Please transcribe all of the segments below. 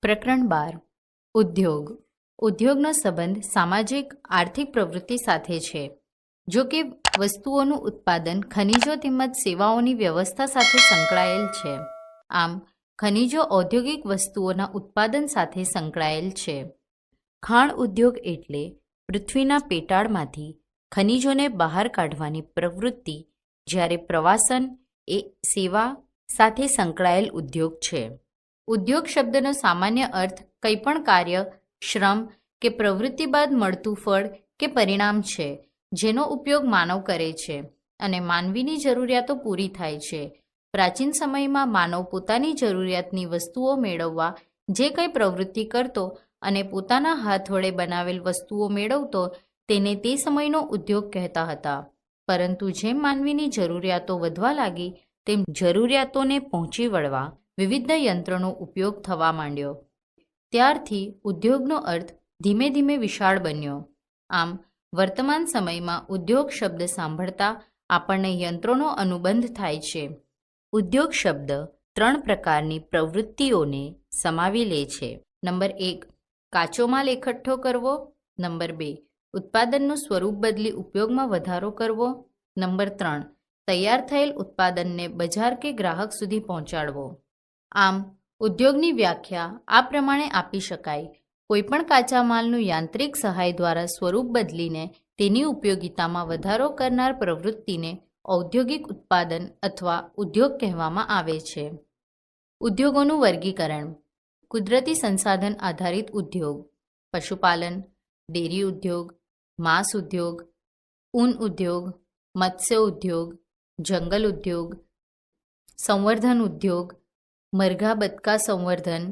પ્રકરણ 12 ઉદ્યોગ. ઉદ્યોગનો સંબંધ સામાજિક આર્થિક પ્રવૃત્તિ સાથે છે. જો કે વસ્તુઓનું ઉત્પાદન ખનિજો તેમજ સેવાઓની વ્યવસ્થા સાથે સંકળાયેલ છે. આમ ખનિજો ઔદ્યોગિક વસ્તુઓના ઉત્પાદન સાથે સંકળાયેલ છે. ખાણ ઉદ્યોગ એટલે પૃથ્વીના પેટાળમાંથી ખનિજોને બહાર કાઢવાની પ્રવૃત્તિ, જ્યારે પ્રવાસન એ સેવા સાથે સંકળાયેલ ઉદ્યોગ છે. ઉદ્યોગ શબ્દનો સામાન્ય અર્થ કંઈપણ કાર્ય, શ્રમ કે પ્રવૃત્તિ બાદ મળતું ફળ કે પરિણામ છે, જેનો ઉપયોગ માનવ કરે છે અને માનવીની જરૂરિયાતો પૂરી થાય છે. પ્રાચીન સમયમાં માનવ પોતાની જરૂરિયાતની વસ્તુઓ મેળવવા જે કંઈ પ્રવૃત્તિ કરતો અને પોતાના હાથ વડે બનાવેલ વસ્તુઓ મેળવતો તેને તે સમયનો ઉદ્યોગ કહેતા હતા. પરંતુ જેમ માનવીની જરૂરિયાતો વધવા લાગી તેમ જરૂરિયાતોને પહોંચી વળવા વિવિધ યંત્રોનો ઉપયોગ થવા માંડ્યો. ત્યારથી ઉદ્યોગનો અર્થ ધીમે ધીમે વિશાળ બન્યો. આમ વર્તમાન સમયમાં ઉદ્યોગ શબ્દ સાંભળતા આપણને યંત્રોનો અનુબંધ થાય છે. ઉદ્યોગ શબ્દ 3 પ્રકારની પ્રવૃત્તિઓને સમાવી લે છે. નંબર 1, કાચો માલ એકઠો કરવો. નંબર 2, ઉત્પાદનનું સ્વરૂપ બદલી ઉપયોગમાં વધારો કરવો. નંબર 3, તૈયાર થયેલ ઉત્પાદનને બજાર કે ગ્રાહક સુધી પહોંચાડવો. આમ ઉદ્યોગની વ્યાખ્યા આ પ્રમાણે આપી શકાય: કોઈપણ કાચા માલનું યાંત્રિક સહાય દ્વારા સ્વરૂપ બદલીને તેની ઉપયોગિતામાં વધારો કરનાર પ્રવૃત્તિને ઔદ્યોગિક ઉત્પાદન અથવા ઉદ્યોગ કહેવામાં આવે છે. ઉદ્યોગોનું વર્ગીકરણ: કુદરતી સંસાધન આધારિત ઉદ્યોગ, પશુપાલન, ડેરી ઉદ્યોગ, માંસ ઉદ્યોગ, ઊન ઉદ્યોગ, મત્સ્ય ઉદ્યોગ, જંગલ ઉદ્યોગ, સંવર્ધન ઉદ્યોગ, મરઘા બતકા સંવર્ધન,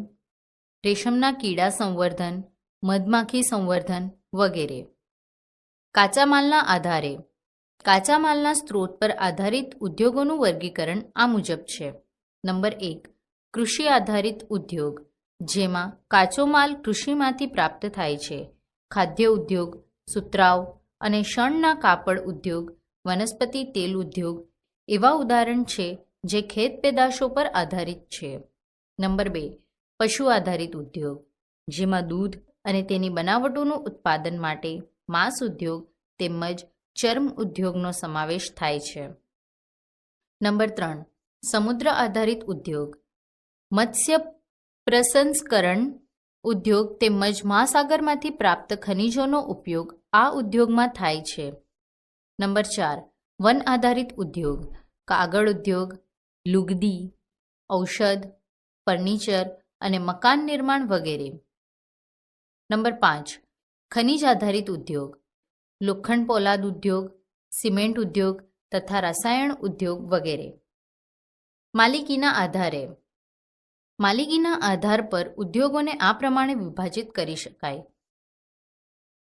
રેશમના કીડા સંવર્ધન, મધમાખી સંવર્ધન વગેરે. કાચા માલના આધારે: કાચા માલના સ્ત્રોત પર આધારિત ઉદ્યોગોનું વર્ગીકરણ આ મુજબ છે. નંબર 1, કૃષિ આધારિત ઉદ્યોગ, જેમાં કાચો માલ કૃષિમાંથી પ્રાપ્ત થાય છે. ખાદ્ય ઉદ્યોગ, સુતરાઉ અને શણના કાપડ ઉદ્યોગ, વનસ્પતિ તેલ ઉદ્યોગ એવા ઉદાહરણ છે જે ખેત પેદાશો પર આધારિત છે. નંબર 2, પશુ આધારિત ઉદ્યોગ, જેમાં દૂધ અને તેની બનાવટોનું ઉત્પાદન માટે માંસ ઉદ્યોગ તેમજ ચર્મ ઉદ્યોગનો સમાવેશ થાય છે. નંબર 3, સમુદ્ર આધારિત ઉદ્યોગ, મત્સ્ય પ્રસંસ્કરણ ઉદ્યોગ તેમજ મહાસાગરમાંથી પ્રાપ્ત ખનિજોનો ઉપયોગ આ ઉદ્યોગમાં થાય છે. નંબર 4, વન આધારિત ઉદ્યોગ, કાગળ ઉદ્યોગ, લુગદી, ઔષધ, ફર્નિચર અને મકાન નિર્માણ વગેરે. નંબર 5, ખનિજ આધારિત ઉદ્યોગ, લોખંડ પોલાદ ઉદ્યોગ, સિમેન્ટ ઉદ્યોગ તથા રસાયણ ઉદ્યોગ વગેરે. માલિકીના આધારે: માલિકીના આધાર પર ઉદ્યોગોને આ પ્રમાણે વિભાજિત કરી શકાય.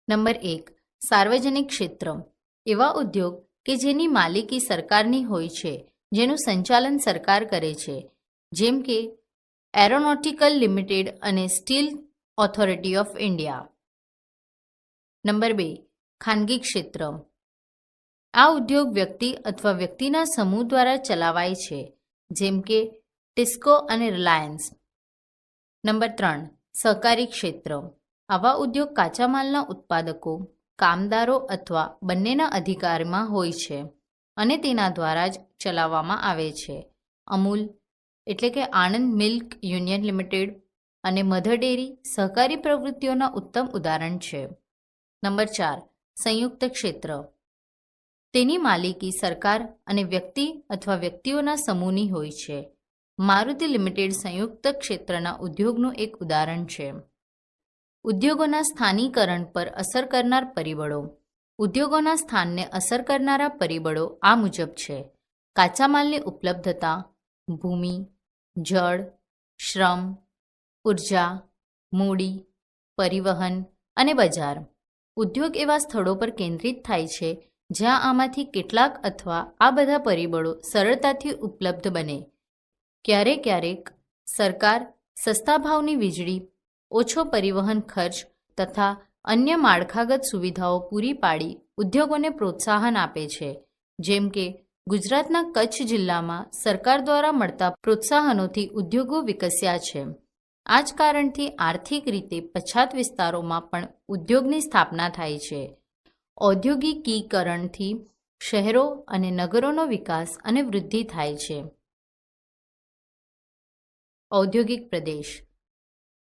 નંબર 1, સાર્વજનિક ક્ષેત્ર, એવા ઉદ્યોગ કે જેની માલિકી સરકારની હોય છે, જેનું સંચાલન સરકાર કરે છે, જેમ કે એરોનોટિકલ લિમિટેડ અને steel authority of India. Number 2, ખાનગી ક્ષેત્ર, આ ઉદ્યોગ વ્યક્તિ અથવા વ્યક્તિના સમૂહ દ્વારા ચલાવાય છે, જેમ કે ટિસ્કો અને રિલાયન્સ. નંબર 3, સહકારી ક્ષેત્ર, આવા ઉદ્યોગ કાચા માલના ઉત્પાદકો, કામદારો અથવા બંનેના અધિકારમાં હોય છે અને તેના દ્વારા જ ચલાવવામાં આવે છે. અમૂલ એટલે કે આણંદ મિલ્ક યુનિયન લિમિટેડ અને મધર ડેરી સહકારી પ્રવૃત્તિઓના ઉત્તમ ઉદાહરણ છે. નંબર 4, સંયુક્ત ક્ષેત્ર, તેની માલિકી સરકાર અને વ્યક્તિ અથવા વ્યક્તિઓના સમૂહની હોય છે. મારુતિ લિમિટેડ સંયુક્ત ક્ષેત્રના ઉદ્યોગનું એક ઉદાહરણ છે. ઉદ્યોગોના સ્થાનીકરણ પર અસર કરનાર પરિબળો: ઉદ્યોગોના સ્થાનને અસર કરનારા પરિબળો આ મુજબ છે: કાચા માલની ઉપલબ્ધતા, ભૂમિ, જળ, શ્રમ, ઉર્જા, મૂડી, પરિવહન અને બજાર. ઉદ્યોગ એવા સ્થળો પર કેન્દ્રિત થાય છે જ્યાં આમાંથી કેટલાક અથવા આ બધા પરિબળો સરળતાથી ઉપલબ્ધ બને. ક્યારેક સરકાર સસ્તા ભાવની વીજળી, ઓછો પરિવહન ખર્ચ તથા અન્ય માળખાગત સુવિધાઓ પૂરી પાડી ઉદ્યોગોને પ્રોત્સાહન આપે છે, જેમ કે ગુજરાતના કચ્છ જિલ્લામાં સરકાર દ્વારા મળતા પ્રોત્સાહનોથી ઉદ્યોગો વિકસ્યા છે. આ જ કારણથી આર્થિક રીતે પછાત વિસ્તારોમાં પણ ઉદ્યોગની સ્થાપના થાય છે. ઔદ્યોગિકીકરણથી શહેરો અને નગરોનો વિકાસ અને વૃદ્ધિ થાય છે. ઔદ્યોગિક પ્રદેશ.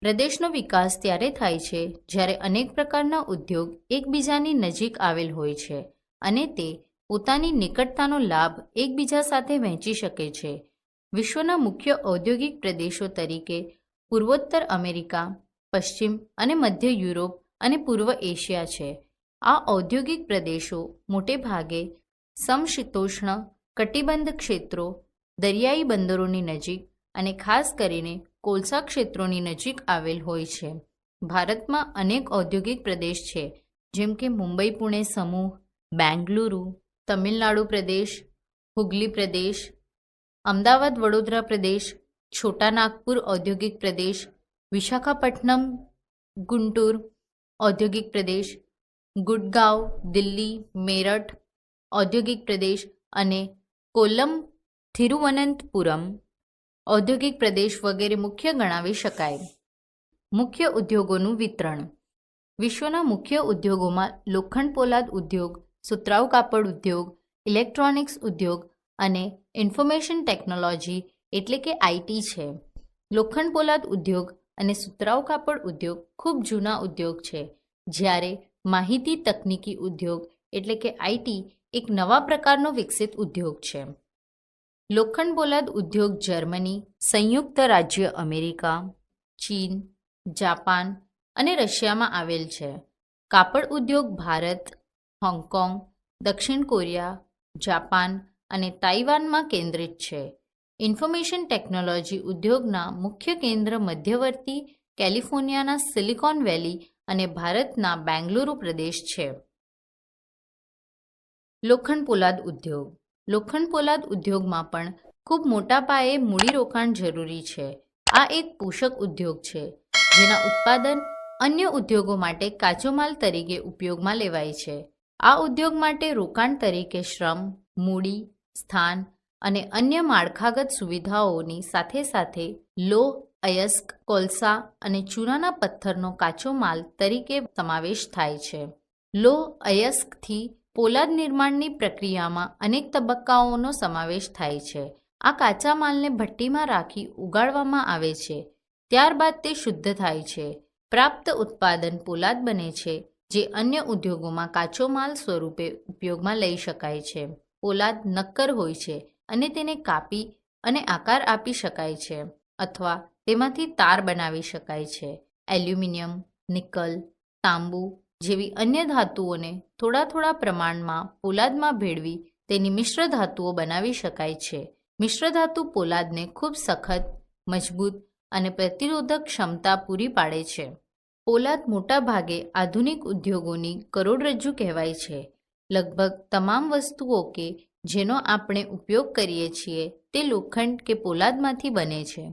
પ્રદેશનો વિકાસ ત્યારે થાય છે જ્યારે અનેક પ્રકારના ઉદ્યોગ એકબીજાની નજીક આવેલ હોય છે અને તે પોતાની નિકટતાનો લાભ એકબીજા સાથે વહેંચી શકે છે. વિશ્વના મુખ્ય ઔદ્યોગિક પ્રદેશો તરીકે પૂર્વોત્તર અમેરિકા, પશ્ચિમ અને મધ્ય યુરોપ અને પૂર્વ એશિયા છે. આ ઔદ્યોગિક પ્રદેશો મોટે ભાગે સમશીતોષ્ણ કટિબંધ ક્ષેત્રો, દરિયાઈ બંદરોની નજીક અને ખાસ કરીને કોલસા ક્ષેત્રોની નજીક આવેલ હોય છે. ભારતમાં અનેક ઔદ્યોગિક પ્રદેશ છે, જેમ કે મુંબઈ પુણે સમૂહ, બેંગલુરુ, તમિલનાડુ પ્રદેશ, હુગલી પ્રદેશ, અમદાવાદ વડોદરા પ્રદેશ, છોટા નાગપુર ઔદ્યોગિક પ્રદેશ, વિશાખાપટ્ટનમ ગુંટુર ઔદ્યોગિક પ્રદેશ, ગુડગાંવ દિલ્હી મેરઠ ઔદ્યોગિક પ્રદેશ અને કોલ્લમ થિરુવનંતપુરમ ઔદ્યોગિક પ્રદેશ વગેરે મુખ્ય ગણાવી શકાય. મુખ્ય ઉદ્યોગોનું વિતરણ. વિશ્વના મુખ્ય ઉદ્યોગોમાં લોખંડ પોલાદ ઉદ્યોગ, સુતરાઉ કાપડ ઉદ્યોગ, ઇલેક્ટ્રોનિક્સ ઉદ્યોગ અને ઇન્ફોર્મેશન ટેકનોલોજી એટલે કે આઈટી છે. લોખંડ પોલાદ ઉદ્યોગ અને સુતરાઉ કાપડ ઉદ્યોગ ખૂબ જૂના ઉદ્યોગ છે, જ્યારે માહિતી તકનીકી ઉદ્યોગ એટલે કે આઈટી એક નવા પ્રકારનો વિકસિત ઉદ્યોગ છે. લોખંડ પોલાદ ઉદ્યોગ જર્મની, સંયુક્ત રાજ્ય અમેરિકા, ચીન, જાપાન અને રશિયામાં આવેલ છે. કાપડ ઉદ્યોગ ભારત, હોંગકોંગ, દક્ષિણ કોરિયા, જાપાન અને તાઇવાનમાં કેન્દ્રિત છે. ઇન્ફોર્મેશન ટેકનોલોજી ઉદ્યોગના મુખ્ય કેન્દ્ર મધ્યવર્તી કેલિફોર્નિયાના સિલિકોન વેલી અને ભારતના બેંગલુરુ પ્રદેશ છે. લોખંડ પોલાદ ઉદ્યોગ. લોખંડ પોલાદ ઉદ્યોગમાં પણ ખૂબ મોટા પાયે મૂડીરોકાણ જરૂરી છે. આ એક પોષક ઉદ્યોગ છે, જેના ઉત્પાદન અન્ય ઉદ્યોગો માટે કાચો માલ તરીકે ઉપયોગમાં લેવાય છે. આ ઉદ્યોગ માટે રોકાણ તરીકે શ્રમ, મૂડી, સ્થાન અને અન્ય માળખાગત સુવિધાઓની સાથે સાથે લોહ, અયસ્ક, કોલસા અને ચૂનાના પથ્થરનો કાચો માલ તરીકે સમાવેશ થાય છે. લોહ અયસ્કથી પોલાદ નિર્માણની પ્રક્રિયામાં અનેક તબક્કાઓનો સમાવેશ થાય છે. આ કાચા માલને ભઠ્ઠીમાં રાખી ઉગાડવામાં આવે છે. ત્યારબાદ તે શુદ્ધ થાય છે. પ્રાપ્ત ઉત્પાદન પોલાદ બને છે, જે અન્ય ઉદ્યોગોમાં કાચો માલ સ્વરૂપે ઉપયોગમાં લઈ શકાય છે. પોલાદ નક્કર હોય છે અને તેને કાપી અને આકાર આપી શકાય છે અથવા તેમાંથી તાર બનાવી શકાય છે. એલ્યુમિનિયમ, નિકલ, તાંબુ જેવી અન્ય ધાતુઓને થોડા પ્રમાણમાં પોલાદમાં ભેળવી તેની મિશ્ર ધાતુઓ બનાવી શકાય છે. મિશ્ર ધાતુ પોલાદને ખૂબ સખત, મજબૂત અને પ્રતિરોધક ક્ષમતા પૂરી પાડે છે. પોલાદ મોટા ભાગે આધુનિક ઉદ્યોગોની કરોડરજ્જુ કહેવાય છે. લગભગ તમામ વસ્તુઓ કે જેનો આપણે ઉપયોગ કરીએ છીએ તે લોખંડ કે પોલાદમાંથી બને છે.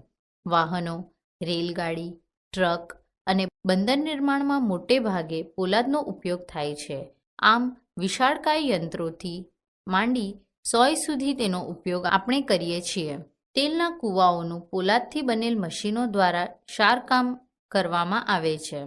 વાહનો, રેલગાડી, ટ્રક અને બંદર નિર્માણમાં મોટે ભાગે પોલાદનો ઉપયોગ થાય છે. આમ વિશાળકાય યંત્રોથી માંડી સોય સુધી તેનો ઉપયોગ આપણે કરીએ છીએ. તેલના કૂવાઓનું પોલાદથી બનેલ મશીનો દ્વારા સારકામ કરવામાં આવે છે.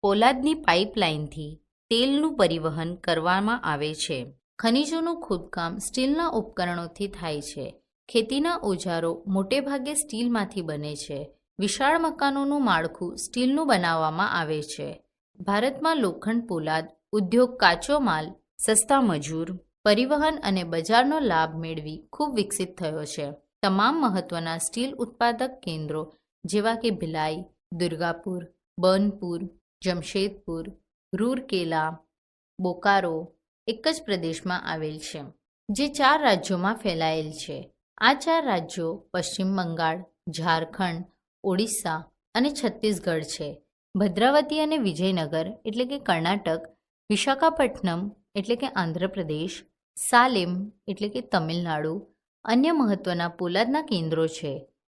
પોલાદની પાઇપલાઇનથી તેલનું પરિવહન કરવામાં આવે છે. ખનિજોનું ખોદકામ સ્ટીલના ઉપકરણોથી થાય છે. ખેતીના ઓજારો મોટે ભાગે સ્ટીલમાંથી બને છે. વિશાળ મકાનોનું માળખું સ્ટીલનું બનાવવામાં આવે છે. ભારતમાં લોખંડ પોલાદ ઉદ્યોગ કાચો માલ, સસ્તા મજૂર, પરિવહન અને બજારનો લાભ મેળવી ખૂબ વિકસિત થયો છે. તમામ મહત્વના સ્ટીલ ઉત્પાદક કેન્દ્રો જેવા કે ભિલાઈ, દુર્ગાપુર, બર્નપુર, જમશેદપુર, રૂરકેલા, બોકારો એક જ પ્રદેશમાં આવેલ છે, જે 4 રાજ્યોમાં ફેલાયેલ છે. આ 4 રાજ્યો પશ્ચિમ બંગાળ, ઝારખંડ, ઓડિશા અને છત્તીસગઢ છે. ભદ્રાવતી અને વિજયનગર એટલે કે કર્ણાટક, વિશાખાપટ્ટનમ એટલે કે આંધ્રપ્રદેશ, સાલેમ એટલે કે તમિલનાડુ અન્ય મહત્વના પોલાદના કેન્દ્રો છે,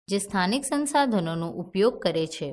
જે સ્થાનિક સંસાધનોનો ઉપયોગ કરે છે.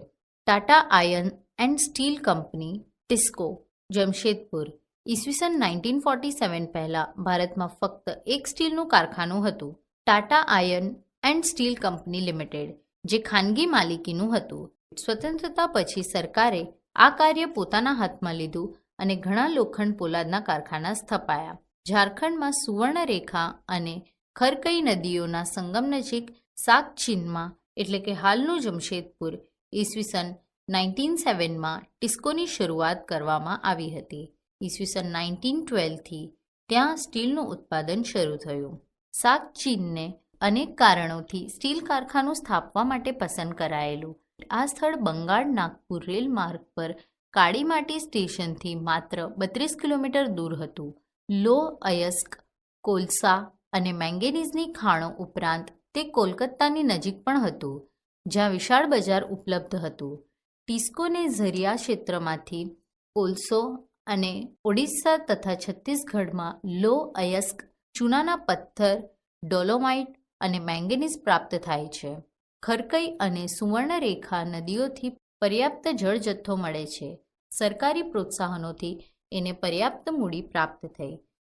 Tata iron and steel company TISCO, Jamshedpur ઈસવીસન 1947 પહેલાં ભારતમાં ફક્ત એક સ્ટીલનું કારખાનું હતું, Tata iron and steel company limited, જે ખાનગી માલિકીનું હતું. સ્વતંત્રતા પછી સરકારે આ કાર્ય પોતાના હાથમાં લીધું અને ઘણા લોખંડ પોલાદના કારખાના સ્થપાયા. ઝારખંડમાં સુવર્ણરેખા અને ખરકઈ નદીઓના સંગમ નજીક સાકચીનમાં એટલે કે હાલનું જમશેદપુર ઈસવીસન 1907માં ટિસ્કોની શરૂઆત કરવામાં આવી હતી. ઈસવીસન 1912થી ત્યાં સ્ટીલનું ઉત્પાદન શરૂ થયું. સાકચીનને અનેક કારણોથી સ્ટીલ કારખાનું સ્થાપવા માટે પસંદ કરાયેલું. આ સ્થળ બંગાળ નાગપુર રેલ માર્ગ પર કાળીમાટી સ્ટેશનથી માત્ર 32 કિલોમીટર દૂર હતું. લોહ અયસ્ક, કોલસા અને મેંગેનીઝની ખાણો ઉપરાંત તે કોલકાતાની નજીક પણ હતું, જ્યાં વિશાળ બજાર ઉપલબ્ધ હતું. ટિસ્કોને ઝરિયા ક્ષેત્રમાંથી કોલસો અને ઓડિશા તથા છત્તીસગઢમાં લોહ અયસ્ક, ચૂનાના પથ્થર, ડોલોમાઇટ અને મેંગેનીઝ પ્રાપ્ત થાય છે. ખરકઈ અને સુવર્ણરેખા નદીઓથી પર્યાપ્ત જળ જથ્થો મળે છે. સરકારી પ્રોત્સાહનોથી એને પર્યાપ્ત મૂડી પ્રાપ્ત થઈ.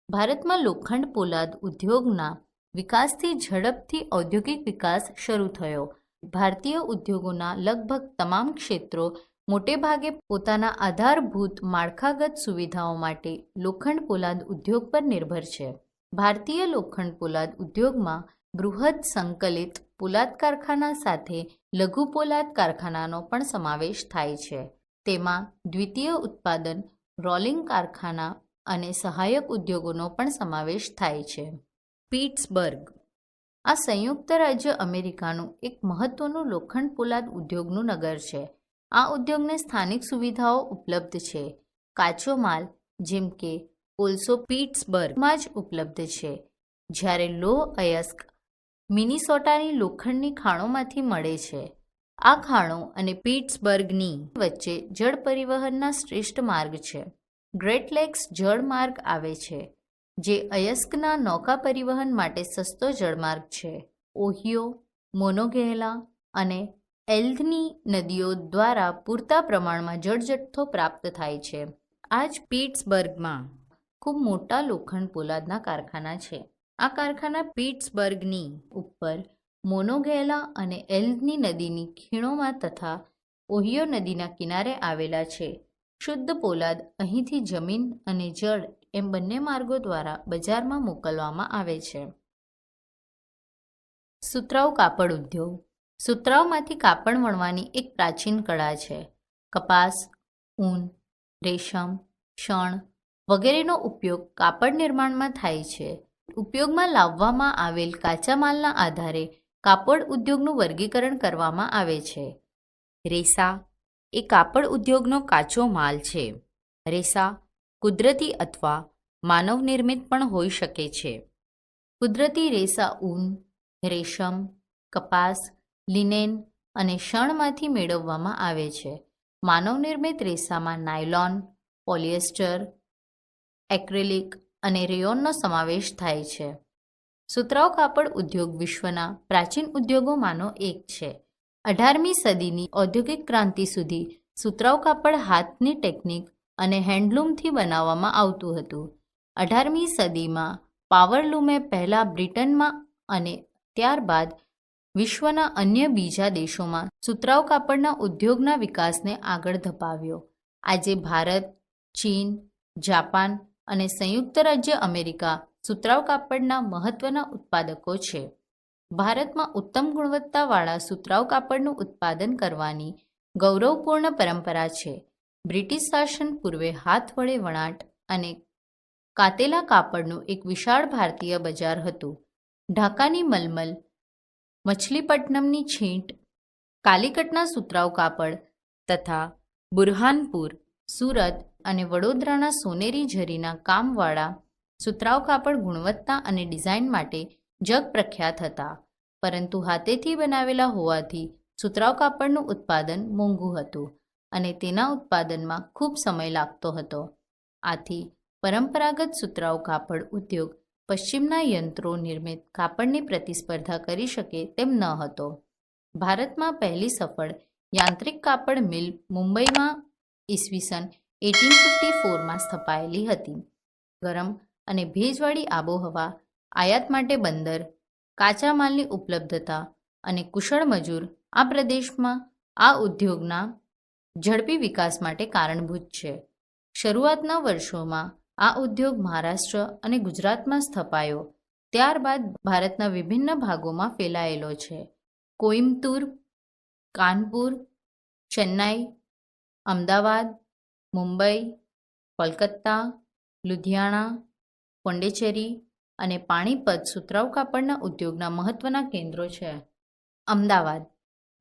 ભારતમાં લોખંડ પોલાદ ઉદ્યોગના વિકાસથી ઝડપથી ઔદ્યોગિક વિકાસ શરૂ થયો. ભારતીય ઉદ્યોગોના લગભગ તમામ ક્ષેત્રો મોટેભાગે પોતાના આધારભૂત માળખાગત સુવિધાઓ માટે લોખંડ પોલાદ ઉદ્યોગ પર નિર્ભર છે. ભારતીય લોખંડ પોલાદ ઉદ્યોગમાં બૃહદ સંકલિત પોલાદ કારખાના સાથે લઘુ પોલાદ કારખાનાનો પણ સમાવેશ થાય છે. તેમાં દ્વિતીય ઉત્પાદન, રોલિંગ કારખાના અને સહાયક ઉદ્યોગોનો પણ સમાવેશ થાય છે. પિટ્સબર્ગ આ સંયુક્ત રાજ્ય અમેરિકાનું એક મહત્વનું લોખંડ પોલાદ ઉદ્યોગનું નગર છે. આ ઉદ્યોગને સ્થાનિક સુવિધાઓ ઉપલબ્ધ છે. કાચો માલ જેમ કે કોલસો પિટ્સબર્ગમાં જ ઉપલબ્ધ છે, જ્યારે લોહ અયસ્ક મિનિસોટાની લોખંડની ખાણોમાંથી મળે છે. આ ખાણો અને પિટ્સબર્ગની વચ્ચે જળ પરિવહનના શ્રેષ્ઠ માર્ગ છે. ગ્રેટ લેક્સ જળમાર્ગ આવે છે, જે અયસ્કના નૌકા પરિવહન માટે સસ્તો જળમાર્ગ છે. ઓહિયો, મોનોગેલા અને એલ્ધની નદીઓ દ્વારા પૂરતા પ્રમાણમાં જળજથ્થો પ્રાપ્ત થાય છે. આ જ પિટ્સબર્ગમાં ખૂબ મોટા લોખંડ પોલાદના કારખાના છે. આ કારખાના પિટ્સબર્ગની ઉપર મોનોગેલા અને એલ્ધની નદીની ખીણોમાં તથા ઓહિયો નદીના કિનારે આવેલા છે. શુદ્ધ પોલાદ અહીંથી જમીન અને જળ એમ બંને માર્ગો દ્વારા બજારમાં મોકલવામાં આવે છે. સુતરાઉ કાપડ ઉદ્યોગ સુતરાઉમાંથી કાપડ વણવાની એક પ્રાચીન કળા છે. કપાસ, ઊન, રેશમ, શણ વગેરેનો ઉપયોગ કાપડ નિર્માણમાં થાય છે. ઉપયોગમાં લાવવામાં આવેલ કાચા માલના આધારે કાપડ ઉદ્યોગનું વર્ગીકરણ કરવામાં આવે છે. રેસા એ કાપડ ઉદ્યોગનો કાચો માલ છે. રેસા કુદરતી અથવા માનવ નિર્મિત પણ હોઈ શકે છે. કુદરતી રેસા ઊન, રેશમ, કપાસ, લિનેન અને શણમાંથી મેળવવામાં આવે છે. માનવ નિર્મિત રેસામાં નાયલોન, પોલિએસ્ટર, એક્રેલિક અને રેયોનનો સમાવેશ થાય છે. સુતરાઉ કાપડ ઉદ્યોગ વિશ્વના પ્રાચીન ઉદ્યોગોમાંનો એક છે. 18મી સદીની ઔદ્યોગિક ક્રાંતિ સુધી સુતરાઉ કાપડ હાથની ટેકનિક અને હેન્ડલૂમથી બનાવવામાં આવતું હતું. 18મી સદીમાં પાવરલૂમે પહેલાં બ્રિટનમાં અને ત્યારબાદ વિશ્વના અન્ય બીજા દેશોમાં સુતરાઉ કાપડના ઉદ્યોગના વિકાસને આગળ ધપાવ્યો. આજે ભારત, ચીન, જાપાન અને સંયુક્ત રાજ્ય અમેરિકા સુતરાઉ કાપડના મહત્વના ઉત્પાદકો છે. ભારતમાં ઉત્તમ ગુણવત્તાવાળા સુતરાઉ કાપડનું ઉત્પાદન કરવાની ગૌરવપૂર્ણ પરંપરા છે. બ્રિટિશ શાસન પૂર્વે હાથ વડે વણાટ અને કાતેલા કાપડનું એક વિશાળ ભારતીય બજાર હતું. ઢાકાની મલમલ, મછલીપટ્ટનમની છીંટ, કાલિકટના સુતરાઉ કાપડ તથા બુરહાનપુર, સુરત અને વડોદરાના સોનેરી ઝરીના કામવાળા સુતરાઉ કાપડ ગુણવત્તા અને ડિઝાઇન માટે જગપ્રખ્યાત હતા. પરંતુ હાથેથી બનાવેલા હોવાથી સુતરાઉ કાપડનું ઉત્પાદન મોંઘું હતું અને તેના ઉત્પાદનમાં ખૂબ સમય લાગતો હતો. આથી પરંપરાગત સુતરાઉ કાપડ ઉદ્યોગ પશ્ચિમના યંત્રો નિર્મિત કાપડની પ્રતિસ્પર્ધા કરી શકે તેમ ન હતો. ભારતમાં પહેલી સફળ યાંત્રિક કાપડ મિલ મુંબઈમાં ઈસવીસન 1854માં સ્થપાયેલી હતી. ગરમ અને ભેજવાળી આબોહવા, આયાત માટે બંદર, કાચા માલની ઉપલબ્ધતા અને કુશળ મજૂર આ પ્રદેશમાં આ ઉદ્યોગના ઝડપી વિકાસ માટે કારણભૂત છે. શરૂઆતના વર્ષોમાં આ ઉદ્યોગ મહારાષ્ટ્ર અને ગુજરાતમાં સ્થપાયો, ત્યારબાદ ભારતના વિભિન્ન ભાગોમાં ફેલાયેલો છે. કોઇમ્બતુર, કાનપુર, ચેન્નાઈ, અમદાવાદ, મુંબઈ, કોલકાતા, લુધિયાણા, પોંડિચેરી અને પાણીપત સુતરાઉ કાપડના ઉદ્યોગના મહત્વના કેન્દ્રો છે. અમદાવાદ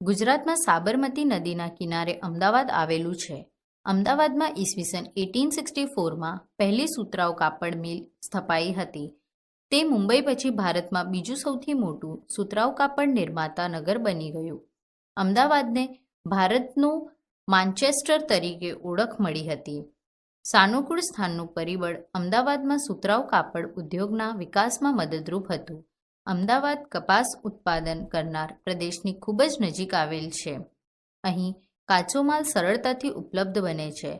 ગુજરાતમાં સાબરમતી નદીના કિનારે અમદાવાદ આવેલું છે. અમદાવાદમાં ઈસવીસન 1864માં પહેલી સુતરાઉ કાપડ મિલ સ્થપાઈ હતી. તે મુંબઈ પછી ભારતમાં બીજું સૌથી મોટું સુતરાઉ કાપડ નિર્માતા નગર બની ગયું. અમદાવાદને ભારતનું માન્ચેસ્ટર તરીકે ઓળખ મળી હતી. સાનુકૂળ સ્થાનનું પરિબળ અમદાવાદમાં સુતરાઉ કાપડ ઉદ્યોગના વિકાસમાં મદદરૂપ હતું. અમદાવાદ કપાસ ઉત્પાદન કરનાર પ્રદેશની ખૂબ જ નજીક આવેલ છે. અહીં કાચો માલ સરળતાથી ઉપલબ્ધ બને છે.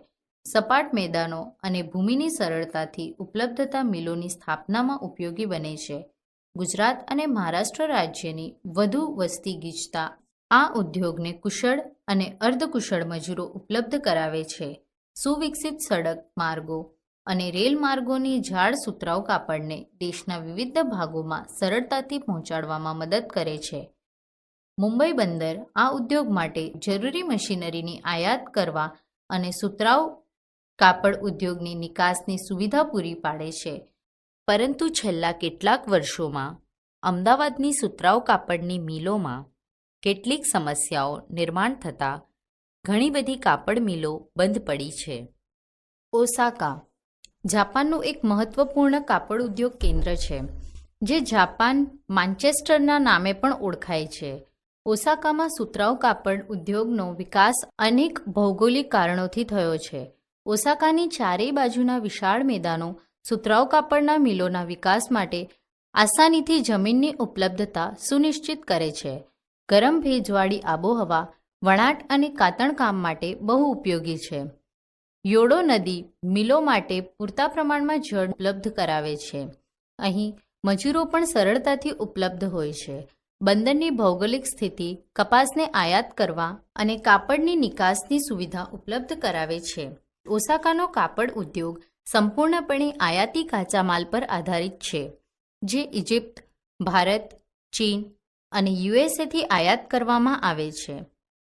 સપાટ મેદાનો અને ભૂમિની સરળતાથી ઉપલબ્ધતા મિલોની સ્થાપનામાં ઉપયોગી બને છે. ગુજરાત અને મહારાષ્ટ્ર રાજ્યની વધુ વસ્તી ગીચતા આ ઉદ્યોગને કુશળ અને અર્ધકુશળ મજૂરો ઉપલબ્ધ કરાવે છે. સુવિકસિત સડક માર્ગો અને રેલ માર્ગોની ઝાડ સુતરાઉ કાપડને દેશના વિવિધ ભાગોમાં સરળતાથી પહોંચાડવામાં મદદ કરે છે. મુંબઈ બંદર આ ઉદ્યોગ માટે જરૂરી મશીનરીની આયાત કરવા અને સુતરાઉ કાપડ ઉદ્યોગની નિકાસની સુવિધા પૂરી પાડે છે. પરંતુ છેલ્લા કેટલાક વર્ષોમાં અમદાવાદની સુતરાઉ કાપડની મિલોમાં કેટલીક સમસ્યાઓ નિર્માણ થતાં ઘણી બધી કાપડ મિલો બંધ પડી છે. ઓસાકા જાપાનનું એક મહત્વપૂર્ણ કાપડ ઉદ્યોગ કેન્દ્ર છે, જે જાપાન માન્ચેસ્ટરના નામે પણ ઓળખાય છે. ઓસાકામાં સુતરાઉ કાપડ ઉદ્યોગનો વિકાસ અનેક ભૌગોલિક કારણોથી થયો છે. ઓસાકાની ચારેય બાજુના વિશાળ મેદાનો સુતરાઉ કાપડના મિલોના વિકાસ માટે આસાનીથી જમીનની ઉપલબ્ધતા સુનિશ્ચિત કરે છે. ગરમ ભેજવાળી આબોહવા વણાટ અને કાતણકામ માટે બહુ ઉપયોગી છે. યોડો નદી મિલો માટે પૂરતા પ્રમાણમાં જળ ઉપલબ્ધ કરાવે છે. અહીં મજૂરો પણ સરળતાથી ઉપલબ્ધ હોય છે. બંદરની ભૌગોલિક સ્થિતિ કપાસને આયાત કરવા અને કાપડની નિકાસની સુવિધા ઉપલબ્ધ કરાવે છે. ઓસાકાનો કાપડ ઉદ્યોગ સંપૂર્ણપણે આયાતી કાચા માલ પર આધારિત છે, જે ઇજિપ્ત, ભારત, ચીન અને યુએસએથી આયાત કરવામાં આવે છે.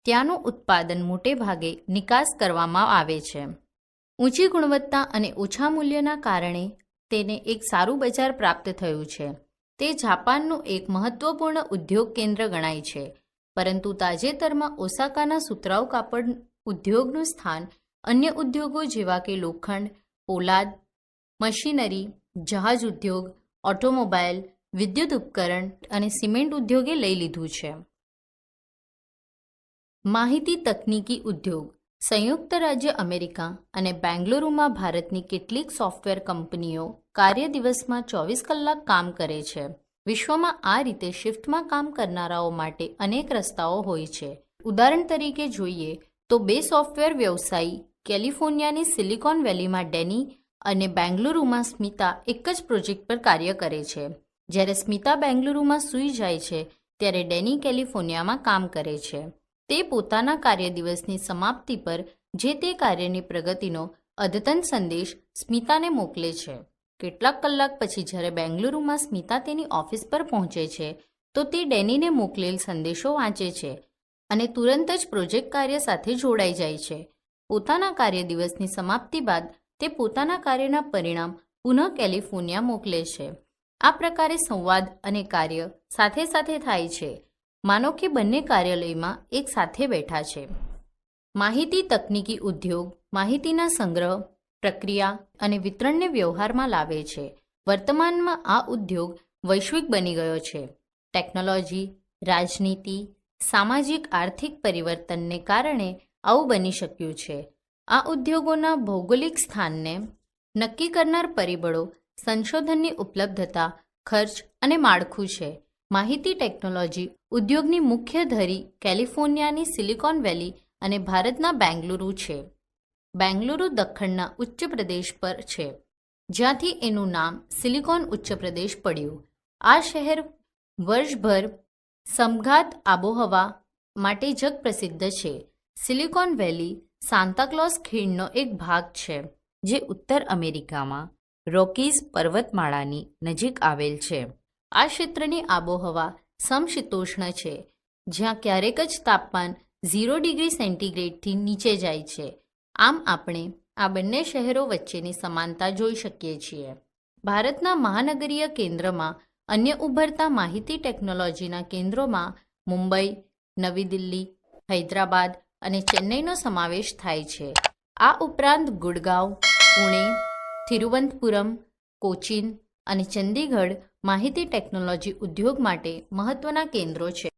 ત્યાંનું ઉત્પાદન મોટે ભાગે નિકાસ કરવામાં આવે છે. ઊંચી ગુણવત્તા અને ઓછા મૂલ્યના કારણે તેને એક સારું બજાર પ્રાપ્ત થયું છે. તે જાપાનનું એક મહત્વપૂર્ણ ઉદ્યોગ કેન્દ્ર ગણાય છે. પરંતુ તાજેતરમાં ઓસાકાના સુતરાઉ કાપડ ઉદ્યોગનું સ્થાન અન્ય ઉદ્યોગો જેવા કે લોખંડ, પોલાદ, મશીનરી, જહાજ ઉદ્યોગ, ઓટોમોબાઈલ, વિદ્યુત ઉપકરણ અને સિમેન્ટ ઉદ્યોગે લઈ લીધું છે. માહિતી તકનીકી ઉદ્યોગ સંયુક્ત રાજ્ય અમેરિકા અને બેંગલુરુમાં ભારતની કેટલીક સોફ્ટવેર કંપનીઓ કાર્ય દિવસમાં 24 કલાક કામ કરે છે. વિશ્વમાં આ રીતે શિફ્ટમાં કામ કરનારાઓ માટે અનેક રસ્તાઓ હોય છે. ઉદાહરણ તરીકે જોઈએ તો બે સોફ્ટવેર વ્યવસાયી કેલિફોર્નિયાની સિલિકોન વેલીમાં ડેની અને બેંગલુરુમાં સ્મિતા એક જ પ્રોજેક્ટ પર કાર્ય કરે છે. જ્યારે સ્મિતા બેંગલુરુમાં સૂઈ જાય છે ત્યારે ડેની કેલિફોર્નિયામાં કામ કરે છે. તે પોતાના કાર્યદિવસની સમાપ્તિ પર જે તે કાર્યની પ્રગતિનો અદ્યતન સંદેશ સ્મિતાને મોકલે છે. કેટલાક કલાક પછી જ્યારે બેંગલુરુમાં સ્મિતા તેની ઓફિસ પર પહોંચે છે તો તે ડેનીને મોકલેલ સંદેશો વાંચે છે અને તુરંત જ પ્રોજેક્ટ કાર્ય સાથે જોડાઈ જાય છે. પોતાના કાર્યદિવસની સમાપ્તિ બાદ તે પોતાના કાર્યના પરિણામ પુનઃ કેલિફોર્નિયા મોકલે છે. આ પ્રકારે સંવાદ અને કાર્ય સાથે સાથે થાય છે. માનો કે બંને કાર્યાલયમાં એક સાથે બેઠા છે. માહિતી તકનીકી ઉદ્યોગ માહિતીના સંગ્રહ, પ્રક્રિયા અને વિતરણને વ્યવહારમાં લાવે છે. વર્તમાનમાં આ ઉદ્યોગ વૈશ્વિક બની ગયો છે. ટેકનોલોજી, રાજનીતિ, સામાજિક આર્થિક પરિવર્તનને કારણે આવું બની શક્યું છે. આ ઉદ્યોગોના ભૌગોલિક સ્થાનને નક્કી કરનાર પરિબળો સંશોધનની ઉપલબ્ધતા, ખર્ચ અને માળખું છે. માહિતી ટેકનોલોજી ઉદ્યોગની મુખ્ય ધરી કેલિફોર્નિયાની સિલિકોન વેલી અને ભારતના બેંગલુરુ છે. બેંગલુરુ દખ્ખણના ઉચ્ચ પ્રદેશ પર છે, જ્યાંથી એનું નામ સિલિકોન ઉચ્ચ પ્રદેશ પડ્યું. આ શહેર વર્ષભર સમઘાત આબોહવા માટે જગપ્રસિદ્ધ છે. સિલિકોન વેલી સાન્તાક્લોઝ ખીણનો એક ભાગ છે જે ઉત્તર અમેરિકામાં રોકીઝ પર્વતમાળાની નજીક આવેલ છે. આ ક્ષેત્રની આબોહવા સમશીતોષ્ણ છે, જ્યાં ક્યારેક જ તાપમાન 0 ડિગ્રી સેન્ટીગ્રેડથી નીચે જાય છે. આમ આપણે આ બંને શહેરો વચ્ચેની સમાનતા જોઈ શકીએ છીએ. ભારતના મહાનગરીય કેન્દ્રમાં અન્ય ઉભરતા માહિતી ટેકનોલોજીના કેન્દ્રોમાં મુંબઈ, નવી દિલ્હી, હૈદરાબાદ અને ચેન્નઈનો સમાવેશ થાય છે. આ ઉપરાંત ગુડગાંવ, પુણે, તિરુવનંતપુરમ, કોચીન અને ચંદીગઢ માહિતી ટેકનોલોજી ઉદ્યોગ માટે મહત્વના કેન્દ્રો છે.